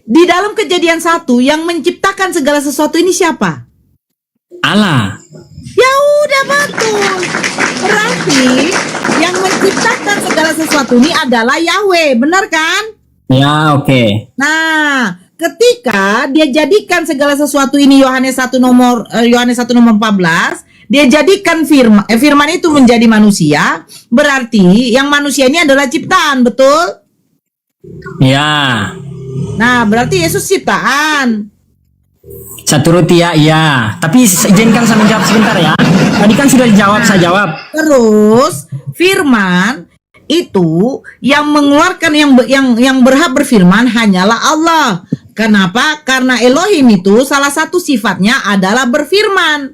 Di dalam Kejadian 1 yang menciptakan segala sesuatu ini siapa? Allah. Ya udah betul. Berarti yang menciptakan segala sesuatu ini adalah Yahweh, benar kan? Ya, oke. Nah, ketika dia jadikan segala sesuatu ini Yohanes 1 nomor 14, dia jadikan firman itu menjadi manusia, berarti yang manusia ini adalah ciptaan, betul? Ya. Nah, berarti Yesus ciptaan. Satu roti ya, iya. Tapi izinkan saya menjawab sebentar ya. Tadi kan sudah dijawab, saya jawab. Terus firman itu yang mengeluarkan yang berhak berfirman hanyalah Allah. Kenapa? Karena Elohim itu salah satu sifatnya adalah berfirman.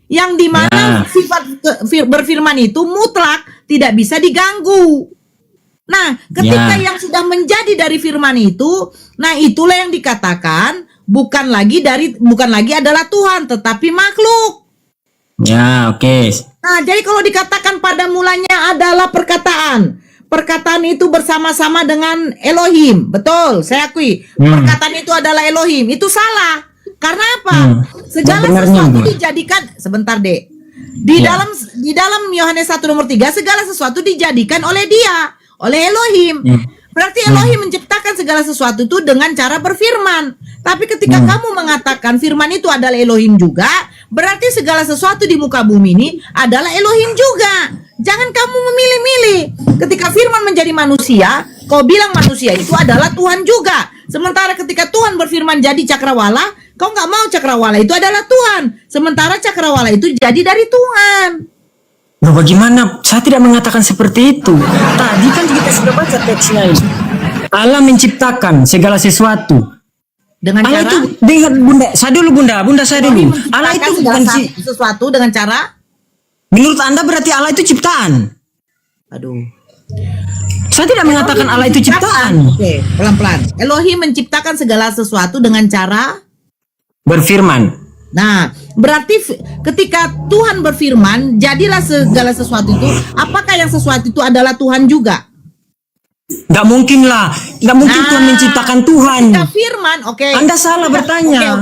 Yang dimana sifat berfirman itu mutlak, tidak bisa diganggu. Nah, ketika yang sudah menjadi dari firman itu, nah itulah yang dikatakan bukan lagi adalah Tuhan, tetapi makhluk. Ya, oke. Nah, jadi kalau dikatakan pada mulanya adalah perkataan, perkataan itu bersama-sama dengan Elohim, betul, saya akui. Perkataan itu adalah Elohim, itu salah. Karena apa? Segala sesuatu dijadikan, sebentar Dek. Di dalam Yohanes 1 nomor 3, segala sesuatu dijadikan oleh Dia, oleh Elohim. Berarti Elohim menciptakan segala sesuatu itu dengan cara berfirman. Tapi ketika kamu mengatakan firman itu adalah Elohim juga, berarti segala sesuatu di muka bumi ini adalah Elohim juga. Jangan kamu memilih-milih. Ketika firman menjadi manusia, kau bilang manusia itu adalah Tuhan juga. Sementara ketika Tuhan berfirman jadi cakrawala, kau nggak mau cakrawala itu adalah Tuhan. Sementara cakrawala itu jadi dari Tuhan. Loh, bagaimana? Saya tidak mengatakan seperti itu. Tadi kan kita sudah baca teksnya ini. Allah menciptakan segala sesuatu. Dengan Allah cara itu, dengar Bunda, saya dulu Bunda saya dulu. Allah itu bukan sesuatu dengan cara. Menurut Anda berarti Allah itu ciptaan? Aduh. Saya tidak mengatakan Allah itu ciptaan. Oke, pelan-pelan. Elohim menciptakan segala sesuatu dengan cara berfirman. Nah, berarti ketika Tuhan berfirman, jadilah segala sesuatu itu. Apakah yang sesuatu itu adalah Tuhan juga? Nggak mungkin lah. Nggak mungkin Tuhan menciptakan Tuhan. Ketika firman, oke. Anda salah bertanya.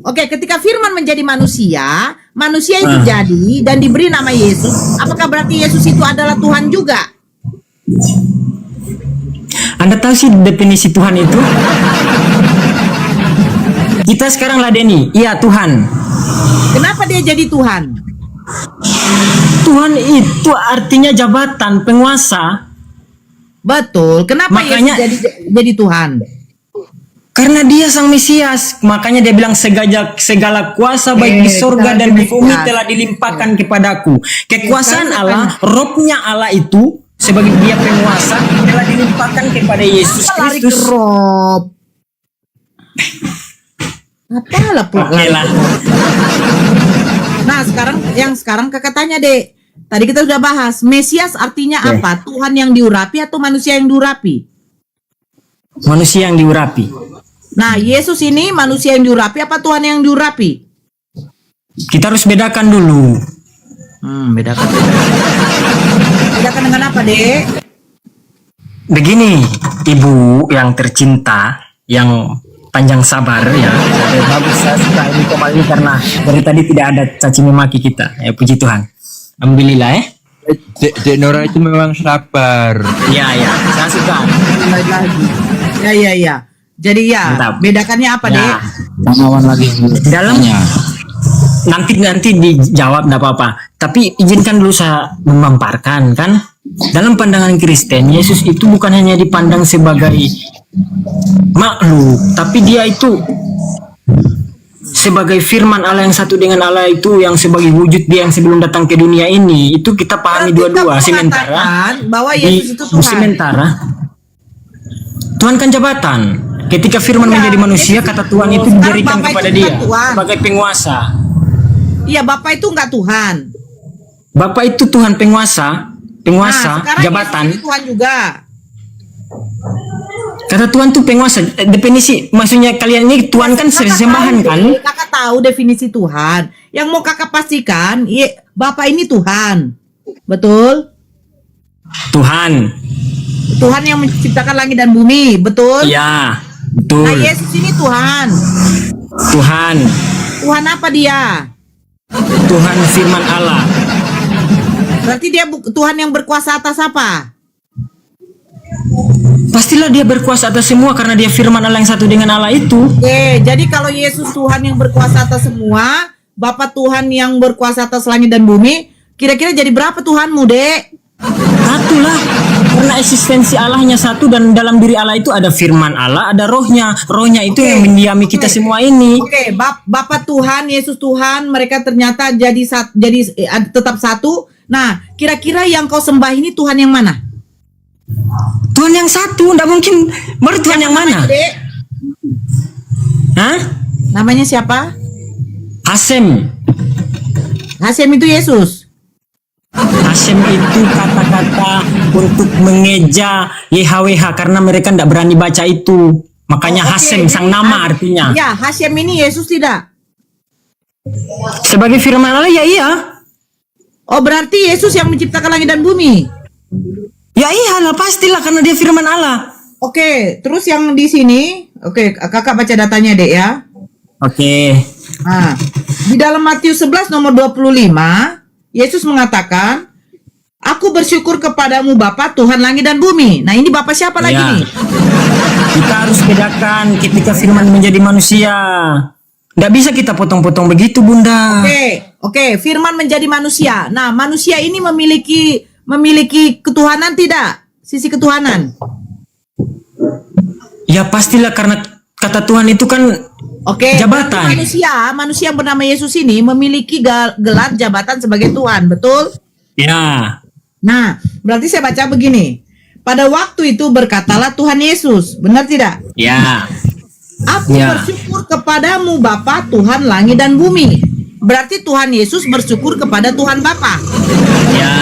Oke, ketika firman menjadi manusia, manusia itu jadi dan diberi nama Yesus. Apakah berarti Yesus itu adalah Tuhan juga? Anda tahu sih definisi Tuhan itu? Kita sekarang ladeni, iya Tuhan. Kenapa dia jadi Tuhan? Tuhan itu artinya jabatan, penguasa. Betul. Kenapa Makanya, Yesus jadi Tuhan? Karena dia sang Mesias. Makanya dia bilang segala kuasa baik di surga dan di bumi telah dilimpahkan kepadaku. Kekuasaan Allah, rohnya Allah itu sebagai dia penguasa telah dilimpahkan kepada Yesus Kristus. Apalah lah. Nah, sekarang kakak tanya Dek. Tadi kita sudah bahas Mesias artinya apa? Tuhan yang diurapi atau manusia yang diurapi? Manusia yang diurapi. Nah, Yesus ini manusia yang diurapi apa Tuhan yang diurapi? Kita harus bedakan dulu. Bedakan. Bedakan dengan apa, Dek? Begini, Ibu yang tercinta, yang panjang sabar ya. Bagus, saya suka ini komal ini karena dari tadi tidak ada caci memaki kita. Ya, puji Tuhan. Alhamdulillah ya. Dek Nora itu memang sabar. Iya, saya suka. Ya. Jadi ya, mantap. Bedakannya apa, Dek? Pengawal lagi. Dalamnya. Nanti dijawab enggak apa-apa. Tapi izinkan dulu saya memaparkan kan. Dalam pandangan Kristen, Yesus itu bukan hanya dipandang sebagai makhluk, tapi dia itu sebagai firman Allah yang satu dengan Allah itu, yang sebagai wujud dia yang sebelum datang ke dunia ini. Itu kita pahami dua-dua. Sementara bahwa Yesus itu Tuhan. Sementara Tuhan kan jabatan. Ketika firman menjadi manusia, kata Tuhan itu diberikan kepada dia sebagai penguasa. Iya, Bapak itu enggak Tuhan. Bapak itu Tuhan penguasa, jabatan. Yesus Tuhan juga. Kata Tuhan tuh penguasa. Definisi maksudnya kalian ini Tuhan kan sesembahan kan? Kakak tahu definisi Tuhan. Yang mau kakak pastikan, Bapak ini Tuhan. Betul? Tuhan yang menciptakan langit dan bumi, betul? Iya. Betul. Nah, Yesus ini Tuhan. Tuhan. Tuhan apa dia? Tuhan firman Allah. Berarti dia Tuhan yang berkuasa atas apa? Pastilah dia berkuasa atas semua karena dia firman Allah yang satu dengan Allah itu. Oke, jadi kalau Yesus Tuhan yang berkuasa atas semua, Bapa Tuhan yang berkuasa atas langit dan bumi, kira-kira jadi berapa Tuhanmu, Dek? Satu lah. Karena eksistensi Allahnya satu dan dalam diri Allah itu ada firman Allah, ada rohnya. Rohnya itu yang mendiami kita semua ini. Oke, Bapa Tuhan, Yesus Tuhan, mereka ternyata tetap satu. Nah, kira-kira yang kau sembah ini Tuhan yang mana? Tuhan yang satu, enggak mungkin. Baru Tuhan yang mana? Dek? Hah? Namanya siapa? Hasem. Hasem itu Yesus. Hasem itu kata-kata untuk mengeja YHWH karena mereka tidak berani baca itu. Makanya Oke, Hasem sang nama artinya. Ya, Hasem ini Yesus tidak? Sebagai firman Allah ya iya. Oh, berarti Yesus yang menciptakan langit dan bumi. Ya iyalah pastilah karena dia firman Allah. Oke, terus yang di sini, oke, kakak baca datanya, Dek, ya. Oke. Nah, di dalam Matius 11 nomor 25, Yesus mengatakan, "Aku bersyukur kepadamu Bapa Tuhan langit dan bumi." Nah, ini Bapa siapa lagi Ya. nih? Kita harus bedakan ketika firman menjadi manusia. Tidak bisa kita potong-potong begitu, Bunda. Oke, firman menjadi manusia. Nah, manusia ini memiliki ketuhanan tidak? Sisi ketuhanan. Ya pastilah karena kata Tuhan itu kan Oke, jabatan. berarti manusia yang bernama Yesus ini memiliki gelar jabatan sebagai Tuhan, betul? Ya. Nah, berarti saya baca begini. Pada waktu itu berkatalah Tuhan Yesus, benar tidak? Ya. Aku Ya. bersyukur kepadamu Bapa Tuhan langit dan bumi. Berarti Tuhan Yesus bersyukur kepada Tuhan Bapa. Ya.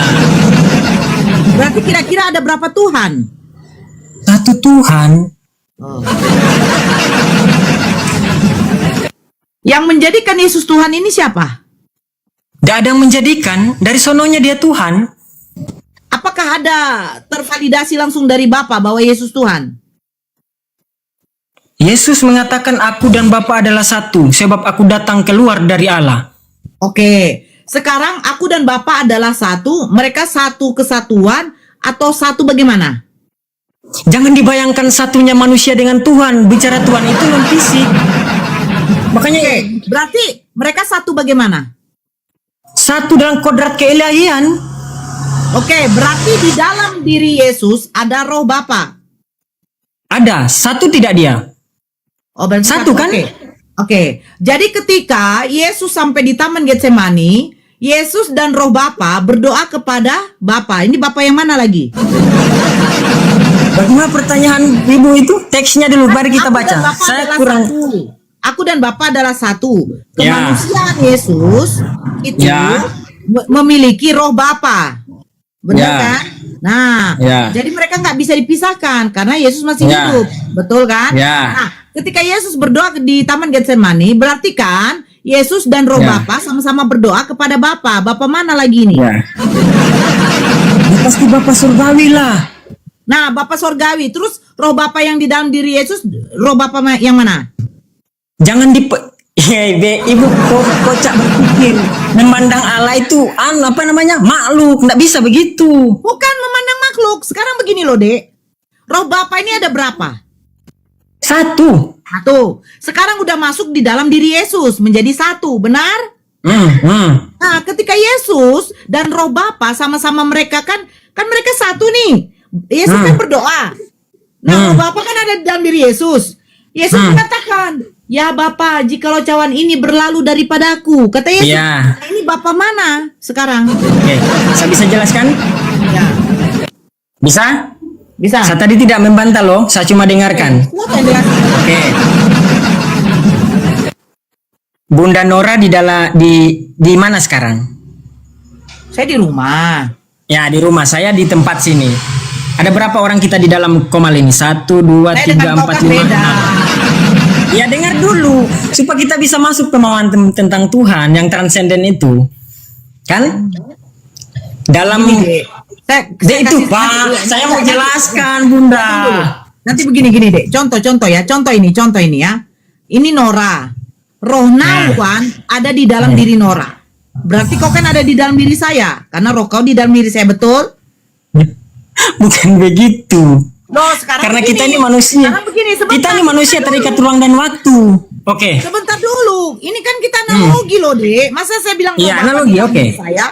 Berarti kira-kira ada berapa Tuhan? Satu Tuhan. Yang menjadikan Yesus Tuhan ini siapa? Tidak ada yang menjadikan. Dari sononya dia Tuhan. Apakah ada tervalidasi langsung dari Bapa bahwa Yesus Tuhan? Yesus mengatakan aku dan Bapa adalah satu. Sebab aku datang keluar dari Allah. Oke, sekarang aku dan Bapa adalah satu. Mereka satu kesatuan atau satu bagaimana? Jangan dibayangkan satunya manusia dengan Tuhan. Bicara Tuhan itu non fisik. Makanya Berarti mereka satu bagaimana? satu dalam kodrat keilahian. Oke, berarti di dalam diri Yesus ada roh Bapa. Ada. Satu tidak dia. Oh, berarti Satu kan? Oke. Jadi ketika Yesus sampai di Taman Getsemani, Yesus dan roh Bapa berdoa kepada Bapa. Ini Bapa yang mana lagi? Bagaimana pertanyaan ibu itu? Teksnya dulu, mari kita Aku baca. dan Bapa Saya adalah kurang. satu. Aku dan Bapa adalah satu. Ya. Kemanusiaan Yesus itu Ya. memiliki roh Bapa. Benar Ya. kan? Nah, Ya. jadi mereka nggak bisa dipisahkan karena Yesus masih Ya. hidup. Betul kan? Ya. Nah, ketika Yesus berdoa di Taman Getsemani, berarti kan Yesus dan roh Ya. Bapa sama-sama berdoa kepada Bapa. Bapa mana lagi nih? Ya. Ya, pasti Bapak surgawi lah. Nah, Bapa sorgawi. Terus roh Bapa yang di dalam diri Yesus, roh Bapa yang mana? Jangan ibu kocak berpikir memandang Allah itu apa namanya makhluk, nggak bisa begitu. Bukan memandang makhluk. Sekarang begini loh, Dek. Roh Bapa ini ada berapa? Satu. Satu. Sekarang udah masuk di dalam diri Yesus menjadi satu, benar? Nah, ketika Yesus dan roh Bapa sama-sama mereka kan mereka satu nih. Yesus kan berdoa. Nah, roh Bapa kan ada di dalam diri Yesus. Yesus mengatakan, "Ya Bapa, jikalau cawan ini berlalu daripadaku." Kata Yesus. Iya. Nah, ini Bapa mana sekarang? Oke, saya bisa jelaskan? Ya, Bisa? bisa. Saya tadi tidak membantah loh, saya cuma dengarkan. Silakan jelaskan. Oke. Bunda Nora di mana sekarang? Saya di rumah. Ya, di rumah saya di tempat sini. Ada berapa orang kita di dalam komal ini? 1, 2, Saya 3, dengan kau 4, kan 5, beda. 6. Ya dengar dulu supaya kita bisa masuk pemahaman tentang Tuhan yang transenden itu. Kan? Dalam Ini, Dek. Saya itu kasih Pak, tahu. saya mau jelaskan Bunda. Nanti begini deh. Contoh ya. Contoh ini ya. Ini Nora. Roh Nawan ada di dalam diri Nora. Berarti kau kan ada di dalam diri saya. Karena roh kau di dalam diri saya, betul? Bukan begitu. Loh, sekarang Karena begini. kita ini manusia. Sekarang begini, sebentar, Kita ini manusia sebentar terikat dulu. ruang dan waktu. Oke. Sebentar dulu. Ini kan kita analogi loh, Dek. Masa saya bilang Iya, roh Bapa analogi, di dalam oke. diri saya?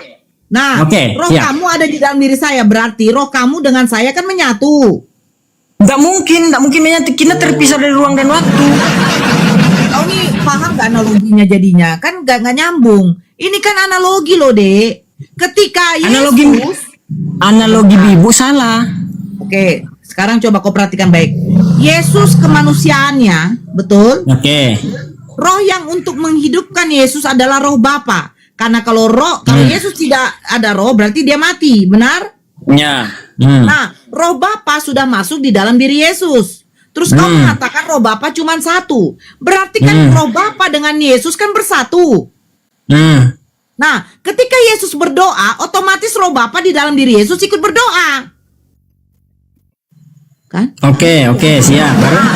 Nah, Oke, roh iya. kamu ada di dalam diri saya. Berarti roh kamu dengan saya kan menyatu. Nggak mungkin menyatu. Kita terpisah dari ruang dan waktu. Kau nih paham gak analoginya jadinya? Kan gak nyambung. Ini kan analogi loh, Dek. Ketika Yesus... Analogi Bibu salah. Oke, sekarang coba kau perhatikan baik. Yesus kemanusiaannya, betul? Oke. Roh yang untuk menghidupkan Yesus adalah roh Bapa. Karena kalau Yesus tidak ada roh, berarti dia mati, benar? Ya. Nah, roh Bapa sudah masuk di dalam diri Yesus. Terus kau mengatakan roh Bapa cuma satu. Berarti kan roh Bapa dengan Yesus kan bersatu. Nah, ketika Yesus berdoa, otomatis roh Bapa di dalam diri Yesus ikut berdoa. Kan? Oke, siap. Baru? Nah,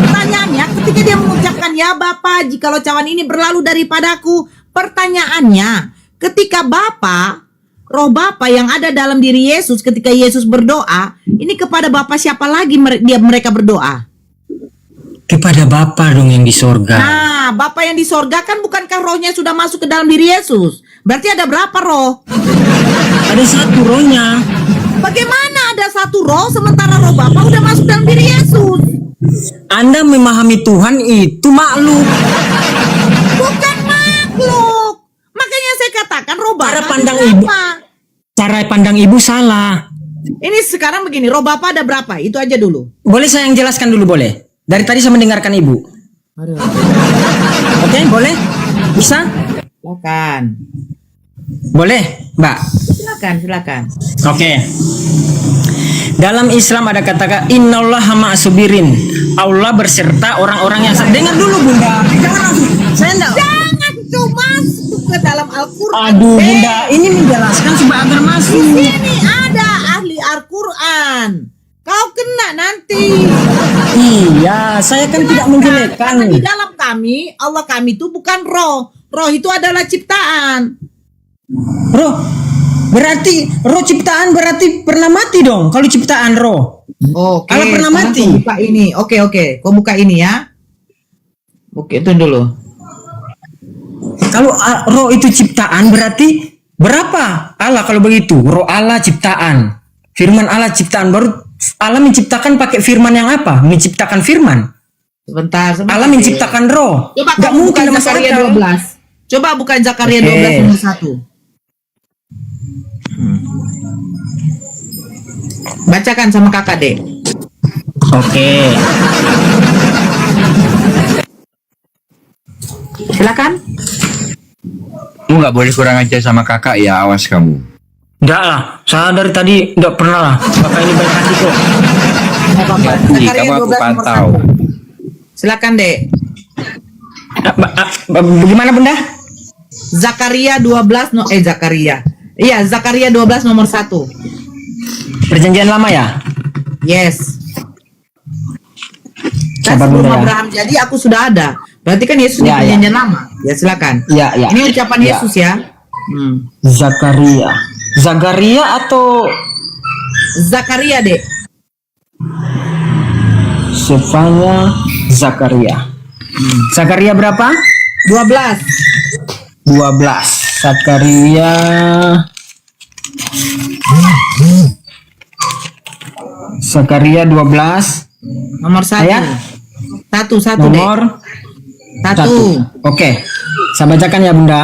pertanyaannya, ketika dia mengucapkan, ya Bapa, jikalau cawan ini berlalu daripadaku. Pertanyaannya, ketika roh Bapa yang ada dalam diri Yesus, ketika Yesus berdoa, ini kepada Bapa siapa lagi mereka berdoa? Kepada Bapa dong yang di sorga. Nah, Bapa yang di sorga kan bukankah rohnya sudah masuk ke dalam diri Yesus? Berarti ada berapa roh? Ada satu rohnya. Bagaimana ada satu roh sementara roh Bapa udah masuk dalam diri Yesus? Anda memahami Tuhan itu makhluk. Bukan makhluk. Makanya saya katakan roh Bapa. Cara pandang itu ibu. apa? Cara pandang ibu salah. Ini sekarang begini, roh Bapa ada berapa? Itu aja dulu. Boleh saya yang jelaskan dulu boleh? Dari tadi saya mendengarkan ibu. Oke, boleh? Bisa? Silakan. Boleh, Mbak? Silakan. Oke. Dalam Islam ada kata innallaha ma'asubirin. Allah berserta orang-orang yang sabar. Dengar dulu, Bunda. Jangan langsung. Saya enggak. Jangan tuh masuk ke dalam Al-Quran. Aduh, Bunda, ini menjelaskan supaya agar masuk. Di sini ada ahli Al-Quran. Kau kena nanti. Iya, saya kan tidak menjelekkan. Karena di dalam kami, Allah kami itu bukan roh. Roh itu adalah ciptaan. Roh, berarti roh ciptaan berarti pernah mati dong. Kalau ciptaan roh. Oke. Allah pernah sekarang mati. Kau buka ini. Oke. Kau buka ini ya. Oke, itu dulu. Kalau roh itu ciptaan berarti berapa Allah kalau begitu? Roh Allah ciptaan. Firman Allah ciptaan. Baru Allah menciptakan pakai firman yang apa? Menciptakan firman. Sebentar. Allah menciptakan roh. Coba Gak kamu buka mungkin Zakaria masuk akal. 12. Coba buka Zakaria Oke. 12 nomor 1. Bacakan sama kakak dek. Oke. Silakan. Kamu nggak boleh kurang ajar sama kakak ya, awas kamu. Enggak lah. Saya dari tadi enggak pernah lah. Kakak ini baik hati kok. Nggak apa-apa. Hati, Zakaria kamu aku 12 nomor pantau. 1. Silakan dek. Bagaimana Bunda? Zakaria 12 Zakaria. Iya, Zakaria 12 nomor 1. Perjanjian lama ya? Yes. Kan Sabar sebelum Bunda ya. Abraham jadi aku sudah ada. Berarti kan Yesus di Ya, perjanjian lama. Ya silakan. Ya. Ini ucapan Ya. Yesus ya. Zakaria. Zakaria atau Zakaria dek. Sefanya Zakaria. Zakaria berapa? 12. 12. Zakaria. Zakaria 12 Nomor 1. Ayat? Satu dek. nomor Satu. 1. Oke. Saya bacakan ya Bunda.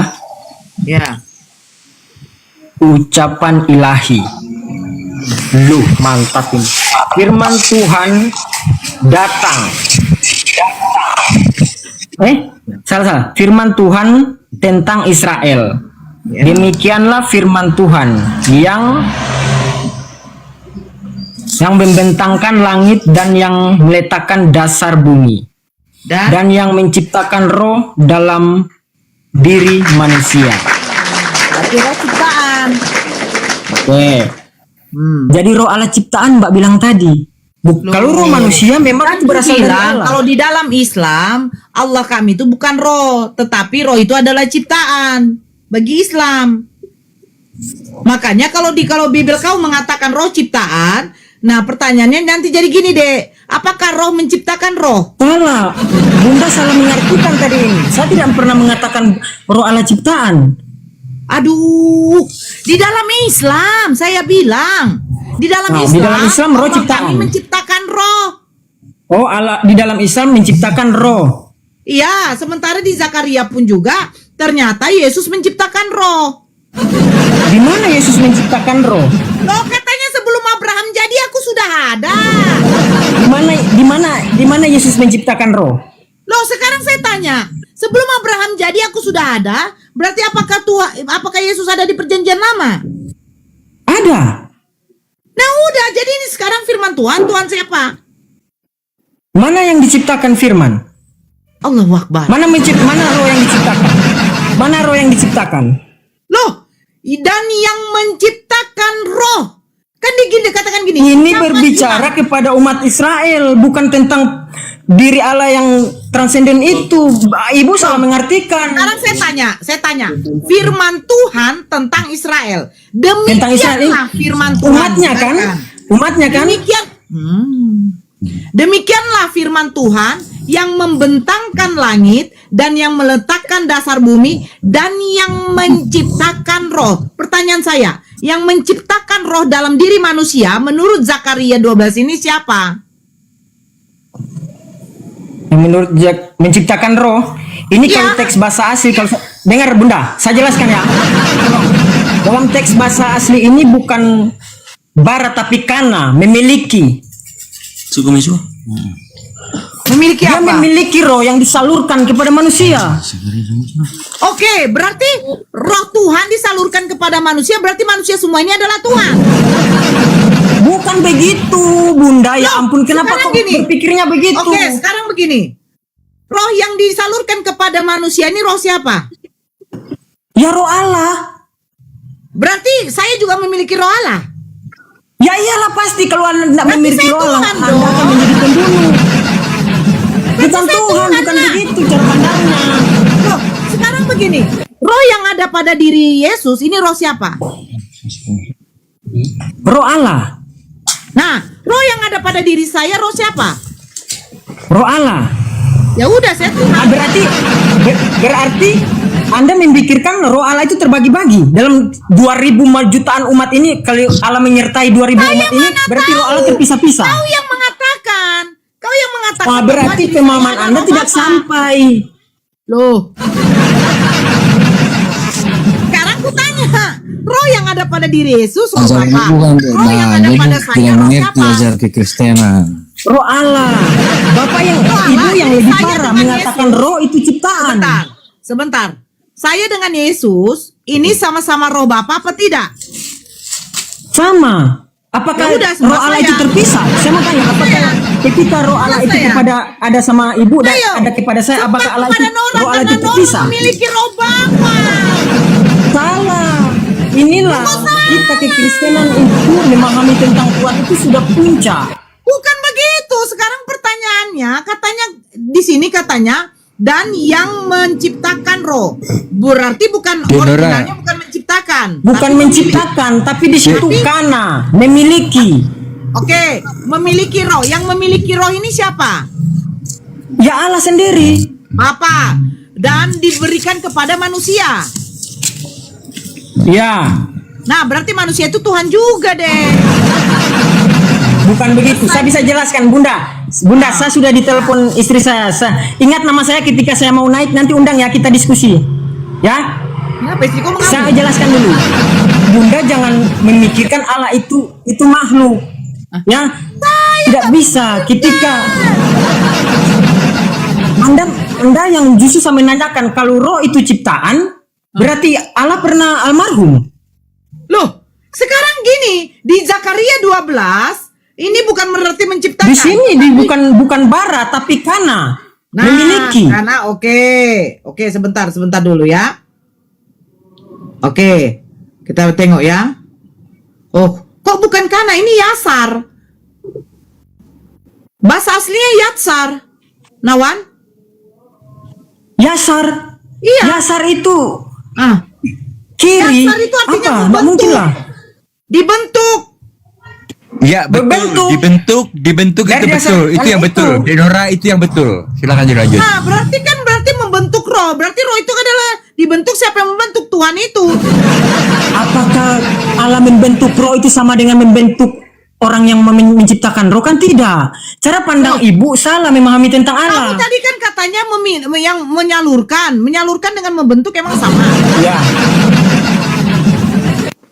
Ya. Ucapan ilahi. Lu mantap ini. Firman Tuhan datang. Salah. Firman Tuhan tentang Israel. Ya. Demikianlah firman Tuhan yang membentangkan langit dan yang meletakkan dasar bumi dan yang menciptakan roh dalam diri manusia. Berarti roh ciptaan. Oke. Jadi roh Allah ciptaan Mbak bilang tadi. Kalau roh manusia memang Kan itu berasal dari bilang, Allah. kalau di dalam Islam, Allah kami itu bukan roh, tetapi roh itu adalah ciptaan bagi Islam. Makanya kalau Bible kau mengatakan roh ciptaan, nah pertanyaannya nanti jadi gini deh, apakah roh menciptakan roh? Salah, Bunda salah mengartikan tadi ini. Saya tidak pernah mengatakan roh Allah ciptaan. Aduh, di dalam Islam saya bilang, di dalam Nah, Islam, di dalam Islam roh Allah ciptaan. kami menciptakan roh. Oh, Allah di dalam Islam menciptakan roh. Iya, sementara di Zakaria pun juga ternyata Yesus menciptakan roh. Di mana Yesus menciptakan roh? Loh, katanya sebelum Abraham jadi aku sudah ada. Di mana Yesus menciptakan roh? Loh, sekarang saya tanya, sebelum Abraham jadi aku sudah ada, berarti apakah Yesus ada di perjanjian lama? Ada. Nah, udah, jadi ini sekarang firman Tuhan, Tuhan siapa? Mana yang diciptakan firman? Allahu Akbar. Mana roh yang diciptakan? Mana roh yang diciptakan? Loh, dan yang menciptakan roh. Kan dikatakan gini. Ini siapa berbicara Tuhan? kepada umat Israel, bukan tentang diri Allah yang transenden itu. Ibu salah mengartikan. Sekarang saya tanya, firman Tuhan tentang Israel. Tentang Israel ini Demikianlah firman Tuhan. umatnya kan? Umatnya kan? Demikianlah firman Tuhan yang membentangkan langit dan yang meletakkan dasar bumi dan yang menciptakan roh. Pertanyaan saya, yang menciptakan roh dalam diri manusia menurut Zakaria 12 ini siapa? Menurut menciptakan roh, ini Ya. kalau teks bahasa asli, kalau dengar Bunda, saya jelaskan ya. Dalam teks bahasa asli ini bukan bara tapi kana, memiliki. Memiliki Dia apa? memiliki roh yang disalurkan kepada manusia. Oke, berarti roh Tuhan disalurkan kepada manusia, berarti manusia semua ini adalah Tuhan. Bukan begitu, Bunda. Ya Loh, ampun, kenapa sekarang kok gini. berpikirnya begitu? Oke, sekarang begini. Roh yang disalurkan kepada manusia ini roh siapa? Ya roh Allah. Berarti saya juga memiliki roh Allah. Ya iyalah pasti kalau Anda tidak Berarti memiliki saya roh Allah, Tuhan Anda dong. akan menjadi pembunuh. Bukan saya Tuhan, Tuhan, bukan nak. begitu cara pandangnya. Loh, sekarang begini. Roh yang ada pada diri Yesus ini roh siapa? Roh Allah. Nah, roh yang ada pada diri saya roh siapa? Roh Allah. Ya udah, saya Tuhan. Ah, berarti Anda memikirkan roh Allah itu terbagi-bagi dalam 2000 jutaan umat ini. Kalau Allah menyertai 2000 umat ini, berarti roh Allah terpisah-pisah. Kau yang mengatakan. Wah, berarti bahwa diri pemahaman saya Anda adalah tidak Bapa. sampai. Loh. Sekarang ku tanya, roh yang ada pada diri Yesus roh Ajaran apa? ibu kan Roh yang ada ibu pada saya tidak roh mengerti siapa? ajar kekristenan. Roh Allah. Bapak yang Allah, ibu yang jadi lebih saya parah dengan mengatakan Yesus. roh itu ciptaan. Sebentar. Saya dengan Yesus ini sama-sama roh Bapa apa tidak? Sama. Apakah Ya udah, sama roh Allah saya. itu terpisah? Saya mau tanya, apakah ketika roh Allah itu saya. kepada ada sama ibu dan Ayo. ada kepada saya, apakah Allah itu Kepada Nora, roh Allah itu karena Nora terpisah? memiliki roh Bapa. Salah. Inilah kita kekristenan itu memahami tentang Tuhan itu sudah puncak. Bukan begitu. Sekarang pertanyaannya, katanya di sini katanya dan yang menciptakan roh. Berarti bukan Ya, Nora. originalnya bukan menciptakan. Bukan tapi menciptakan, tapi di situ Tapi- kana, memiliki. Oke, memiliki roh. Yang memiliki roh ini siapa? Ya Allah sendiri. Bapa. Dan diberikan kepada manusia. Ya, Nah, berarti manusia itu Tuhan juga deh. bukan begitu. Saya bisa jelaskan, Bunda. Bunda, saya sudah ditelepon istri saya. Ingat nama saya ketika saya mau naik, nanti undang ya, kita diskusi. Ya, Kenapa istriku mengambil? saya jelaskan dulu. Bunda jangan memikirkan Allah itu makhluk. Ya, tidak bisa ketika Anda yang justru saya menanyakan kalau roh itu ciptaan, berarti Allah pernah almarhum. Loh, sekarang gini, di Zakaria 12, ini bukan berarti menciptakan. Di sini bukan bara tapi kana, Nah, memiliki. karena oke, sebentar dulu ya. Oke, kita tengok ya. Oh, kok bukan kana, ini Yasar. Bahasa aslinya Yatsar. Nawan? Yasar. Iya. Yasar itu Ah, kiri. Yasar itu artinya Apa? Nggak mungkin lah. dibentuk. Ya betul. Dibentuk Dari itu dasar- betul. Itu yang itu. betul. Denora itu yang betul. Silakan dilanjut. Nah, berarti membentuk roh. Berarti roh itu adalah dibentuk, siapa yang membentuk? Tuhan itu. Apakah Allah membentuk roh itu sama dengan membentuk orang yang menciptakan roh? Kan tidak. Cara pandang ibu salah memahami tentang Kamu Allah. tadi kan katanya yang menyalurkan dengan membentuk emang sama. Ya.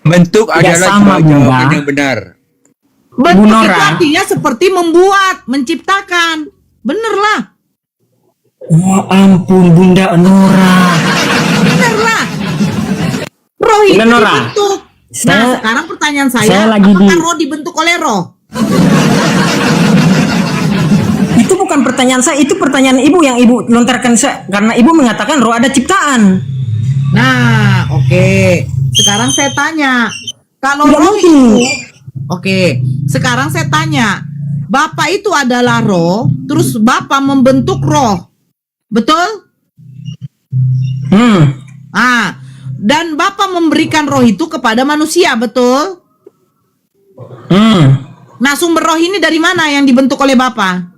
Bentuk Tidak adalah sama, jawaban Bunda. yang benar. Bentuk itu Nora. artinya seperti membuat, menciptakan. Bener lah. Oh ampun Bunda Nora. Bener lah. Roh itu Bunda Nora, dibentuk. Nah, saya- sekarang pertanyaan saya saya, lagi apakah di- roh dibentuk oleh roh? Itu bukan pertanyaan saya, itu pertanyaan ibu yang ibu lontarkan saya karena ibu mengatakan roh ada ciptaan. Nah, oke. Sekarang saya tanya, kalau Tidak roh mungkin. itu, oke. Sekarang saya tanya, Bapak itu adalah roh, terus Bapak membentuk roh, betul? Ah, dan Bapak memberikan roh itu kepada manusia, betul? Nah, sumber roh ini dari mana yang dibentuk oleh Bapak?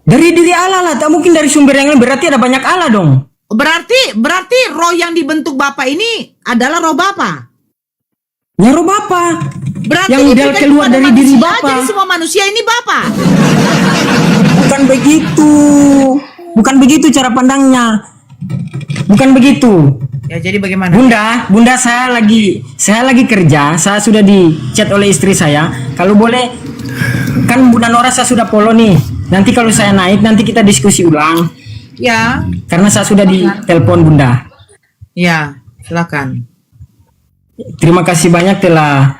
Dari diri Allah lah, tak mungkin dari sumber yang lain. Berarti ada banyak Allah dong. Berarti roh yang dibentuk Bapak ini adalah roh Bapak. Ya roh Bapa. Berarti Yang diberikan udah keluar kepada dari diri manusia, Bapak. jadi semua manusia ini Bapak. Bukan begitu. Bukan begitu cara pandangnya. Bukan begitu. Ya, jadi bagaimana? Bunda saya lagi kerja. Saya sudah di chat oleh istri saya. Kalau boleh, kan Bunda Nora saya sudah follow nih. Nanti kalau saya naik, nanti kita diskusi ulang. Ya, Karena saya sudah di telepon Bunda. ya, silakan. Terima kasih banyak telah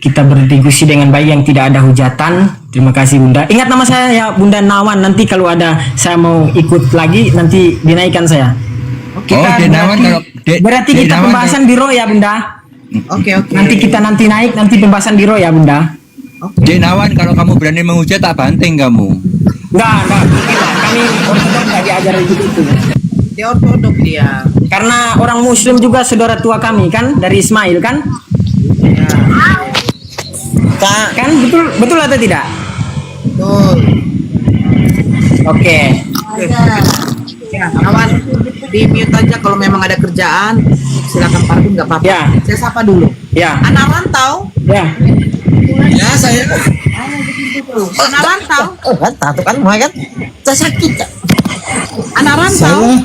kita berdiskusi dengan baik yang tidak ada hujatan. Terima kasih Bunda. Ingat nama saya ya Bunda Nawan. Nanti kalau ada saya mau ikut lagi, nanti dinaikkan saya. Oh, Denawan kalau Berarti kita Denawan pembahasan di roh ya Bunda. Oke. Nanti kita naik nanti pembahasan di roh ya Bunda. Denawan kalau kamu berani menghujat tak banting kamu. Enggak mungkin lah. Kami ortodok nggak diajarin begitu. Dia ortodok dia. Karena orang Muslim juga saudara tua kami kan dari Ismail kan? Ya, Kan betul atau tidak? betul. Oke. Ya, kawan, di mute aja kalau memang ada kerjaan. Silakan parkir, nggak apa-apa. Ya. Saya sapa dulu. Ya. Anak rantau. Ya. Ya saya Anak rantau. kan tahu kan mau kan saya sakit. Anak rantau. Saya